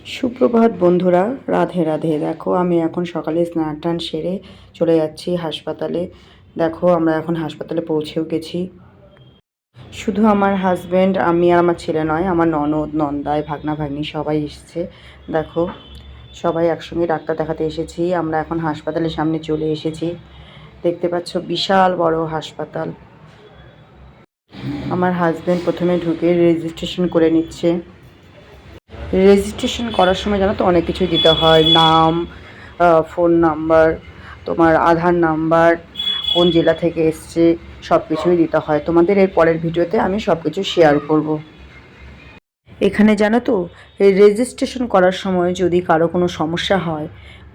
সুপ্রভাত বন্ধুরা, রাধে রাধে। দেখো আমি এখন সকালে স্নান টান সেরে চলে যাচ্ছি হাসপাতালে। দেখো আমরা এখন হাসপাতালে পৌঁছেও গেছি। শুধু আমার হাজব্যান্ড, আমি আর আমার ছেলে নয়, আমার ননদ, নন্দাই, ভাগনা ভাগ্নি সবাই এসছে। দেখো সবাই একসঙ্গে ডাক্তার দেখাতে এসেছি। আমরা এখন হাসপাতালের সামনে চলে এসেছি। দেখতে পাচ্ছ বিশাল বড় হাসপাতাল। আমার হাজব্যান্ড প্রথমে ঢুকে রেজিস্ট্রেশন করে নিচ্ছে। রেজিস্ট্রেশন করার সময় জানো তো অনেক কিছুই দিতে হয়, নাম, ফোন নাম্বার, তোমার আধার নাম্বার, কোন জেলা থেকে এসছে, সব কিছুই দিতে হয়। তোমাদের এর পরের ভিডিওতে আমি সব কিছু শেয়ার করব। এখানে জানো তো এই রেজিস্ট্রেশন করার সময় যদি কারো কোনো সমস্যা হয়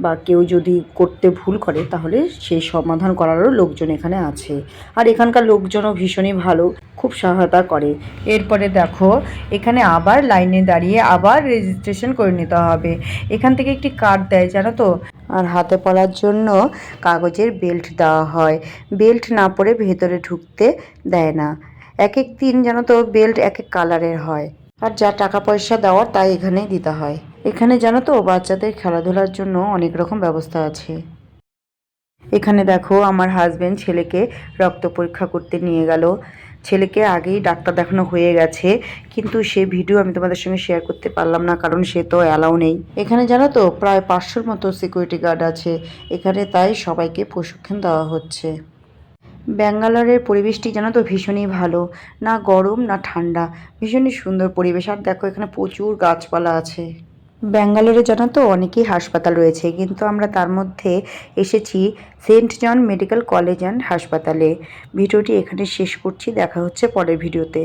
বা কেউ যদি করতে ভুল করে, তাহলে সেই সমাধান করারও লোকজন এখানে আছে। আর এখানকার লোকজনও ভীষণই ভালো, খুব সহায়তা করে। এরপরে দেখো এখানে আবার লাইনে দাঁড়িয়ে আবার রেজিস্ট্রেশন করে নিতে হবে। এখান থেকে একটি কার্ড দেয় জানো তো, আর হাতে পরার জন্য কাগজের বেল্ট দেওয়া হয়। বেল্ট না পরে ভেতরে ঢুকতে দেয় না। এক এক দিন জানো তো বেল্ট এক এক কালারের হয়। আর যা টাকা পয়সা দেওয়ার তাই এখানেই দিতে হয়। এখানে জানো তো বাচ্চাদের খেলাধুলার জন্য অনেক রকম ব্যবস্থা আছে। এখানে দেখো আমার হাজবেন্ড ছেলেকে রক্ত পরীক্ষা করতে নিয়ে গেল। ছেলেকে আগেই ডাক্তার দেখানো হয়ে গেছে, কিন্তু সে ভিডিও আমি তোমাদের সঙ্গে শেয়ার করতে পারলাম না, কারণ সে তো অ্যালাউ নেই। এখানে জানো তো প্রায় 500-র মতো সিকিউরিটি গার্ড আছে এখানে, তাই সবাইকে প্রশিক্ষণ দেওয়া হচ্ছে। ব্যাঙ্গালোরের পরিবেশটি জানো তো ভীষণই ভালো, না গরম না ঠান্ডা, ভীষণই সুন্দর পরিবেশ। আর দেখো এখানে প্রচুর গাছপালা আছে। ব্যাঙ্গালোরে জানো তো অনেকই হাসপাতাল রয়েছে, কিন্তু আমরা তার মধ্যে এসেছি saint John medical college and হাসপাতালে। ভিডিওটি এখানে শেষ করছি, দেখা হচ্ছে পরের ভিডিওতে।